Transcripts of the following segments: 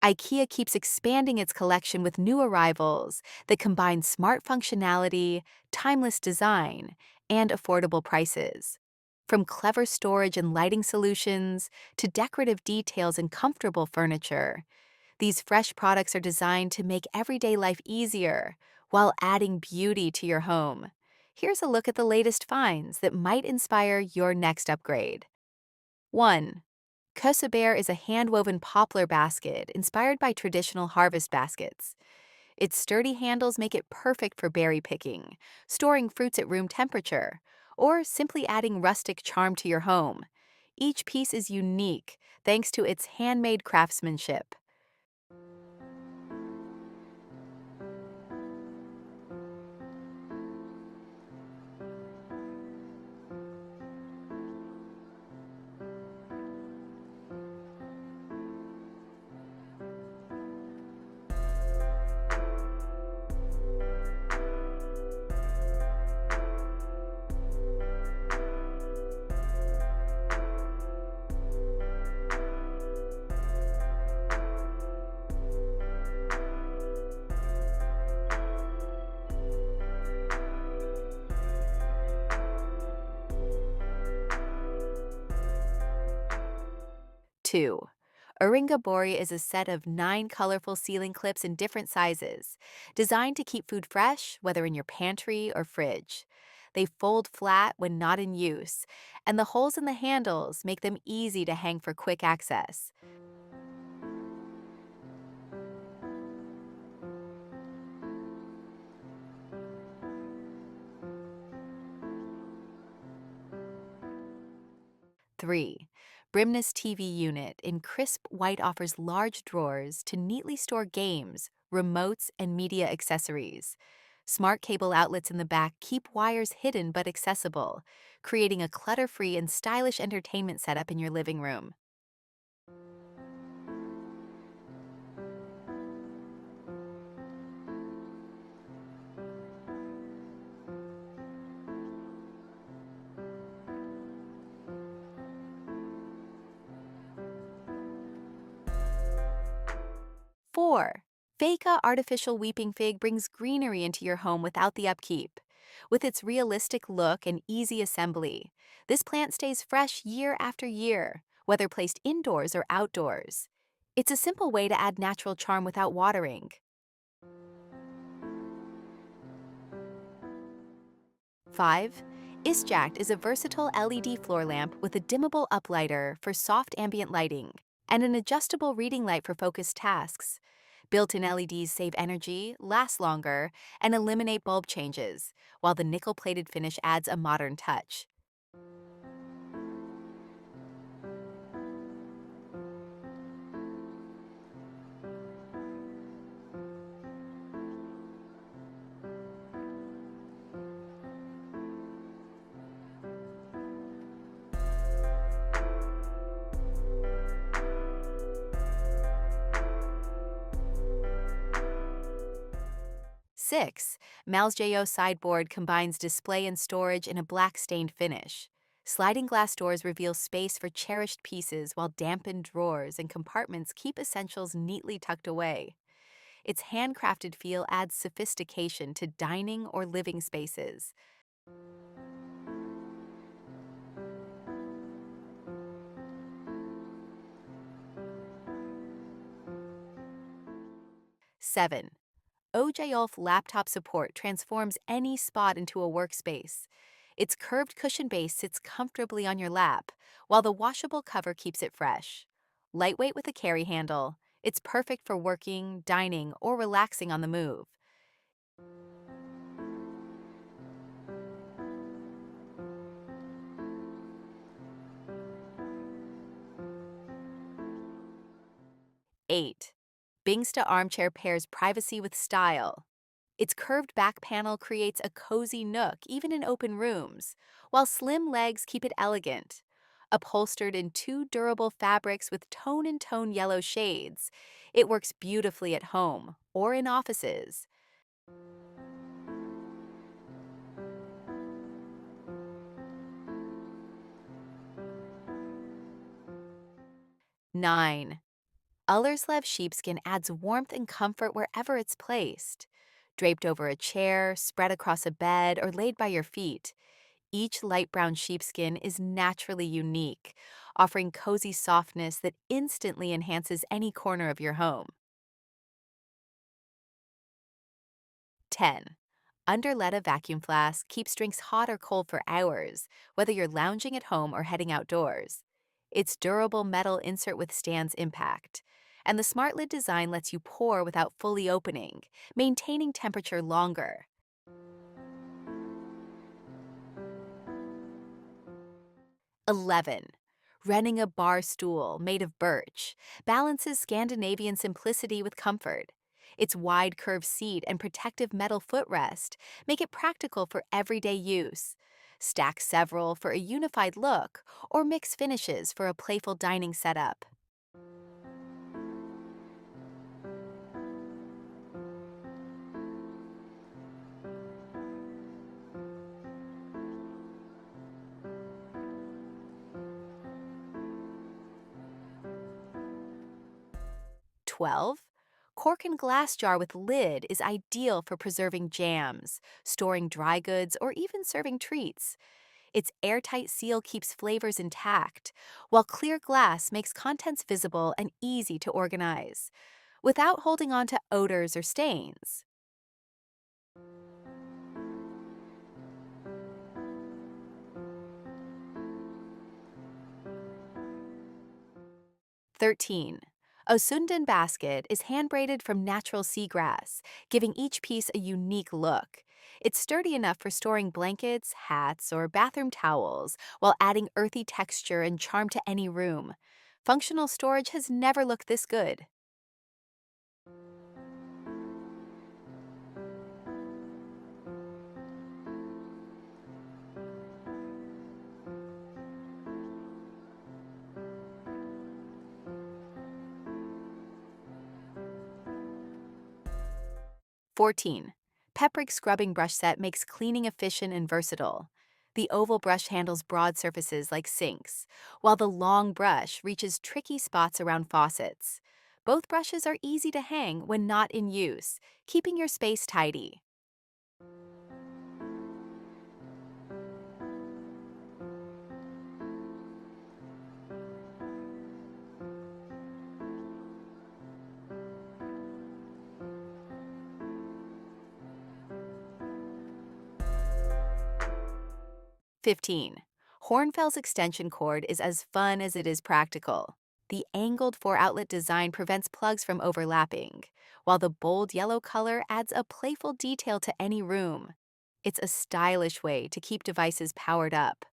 IKEA keeps expanding its collection with new arrivals that combine smart functionality, timeless design, and affordable prices. From clever storage and lighting solutions to decorative details and comfortable furniture, these fresh products are designed to make everyday life easier while adding beauty to your home. Here's a look at the latest finds that might inspire your next upgrade. 1. KÖSSEBÄR is a hand-woven poplar basket inspired by traditional harvest baskets. Its sturdy handles make it perfect for berry picking, storing fruits at room temperature, or simply adding rustic charm to your home. Each piece is unique thanks to its handmade craftsmanship. 2. ÖRINGABBORRE is a set of 9 colorful ceiling clips in different sizes, designed to keep food fresh, whether in your pantry or fridge. They fold flat when not in use, and the holes in the handles make them easy to hang for quick access. 3. Brimnes TV unit in crisp white offers large drawers to neatly store games, remotes, and media accessories. Smart cable outlets in the back keep wires hidden but accessible, creating a clutter-free and stylish entertainment setup in your living room. 4. Fejka artificial weeping fig brings greenery into your home without the upkeep. With its realistic look and easy assembly, this plant stays fresh year after year, whether placed indoors or outdoors. It's a simple way to add natural charm without watering. 5. Isjakt is a versatile LED floor lamp with a dimmable uplighter for soft ambient lighting and an adjustable reading light for focused tasks. Built-in LEDs save energy, last longer, and eliminate bulb changes, while the nickel-plated finish adds a modern touch. 6. MALSJÖ Sideboard combines display and storage in a black-stained finish. Sliding glass doors reveal space for cherished pieces while dampened drawers and compartments keep essentials neatly tucked away. Its handcrafted feel adds sophistication to dining or living spaces. 7. Ojulf laptop support transforms any spot into a workspace. Its curved cushion base sits comfortably on your lap, while the washable cover keeps it fresh. Lightweight with a carry handle, it's perfect for working, dining, or relaxing on the move. 8. Bingsta armchair pairs privacy with style. Its curved back panel creates a cozy nook even in open rooms, while slim legs keep it elegant. Upholstered in 2 durable fabrics with tone-in-tone yellow shades, it works beautifully at home or in offices. 9. Ullerslev sheepskin adds warmth and comfort wherever it's placed. Draped over a chair, spread across a bed, or laid by your feet, each light brown sheepskin is naturally unique, offering cozy softness that instantly enhances any corner of your home. 10. Underlatta vacuum flask keeps drinks hot or cold for hours, whether you're lounging at home or heading outdoors. Its durable metal insert withstands impact, and the smart lid design lets you pour without fully opening, maintaining temperature longer. 11. Ronninge bar stool made of birch balances Scandinavian simplicity with comfort. Its wide curved seat and protective metal footrest make it practical for everyday use. Stack several for a unified look or mix finishes for a playful dining setup. 12. Korken glass jar with lid is ideal for preserving jams, storing dry goods, or even serving treats. Its airtight seal keeps flavors intact, while clear glass makes contents visible and easy to organize, without holding on to odors or stains. 13. Asunden basket is hand-braided from natural seagrass, giving each piece a unique look. It's sturdy enough for storing blankets, hats, or bathroom towels, while adding earthy texture and charm to any room. Functional storage has never looked this good. 14. Pepprig scrubbing brush set makes cleaning efficient and versatile. The oval brush handles broad surfaces like sinks, while the long brush reaches tricky spots around faucets. Both brushes are easy to hang when not in use, keeping your space tidy. 15. Hornfels extension cord is as fun as it is practical. The angled 4-outlet design prevents plugs from overlapping, while the bold yellow color adds a playful detail to any room. It's a stylish way to keep devices powered up.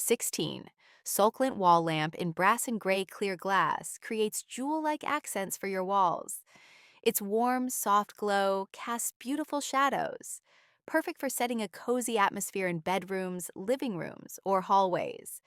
16. Solklint wall lamp in brass and gray clear glass creates jewel-like accents for your walls. Its warm, soft glow casts beautiful shadows, perfect for setting a cozy atmosphere in bedrooms, living rooms, or hallways.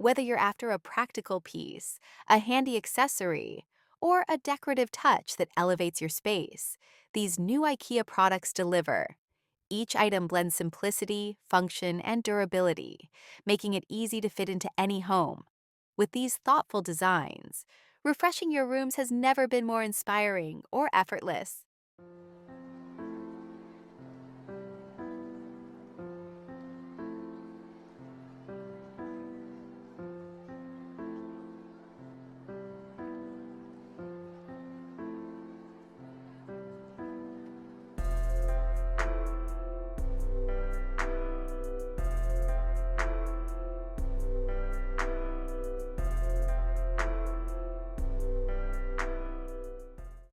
'Whether you're after a practical piece, a handy accessory, or a decorative touch that elevates your space, these new IKEA products deliver. Each item blends simplicity, function, and durability, making it easy to fit into any home. With these thoughtful designs, refreshing your rooms has never been more inspiring or effortless.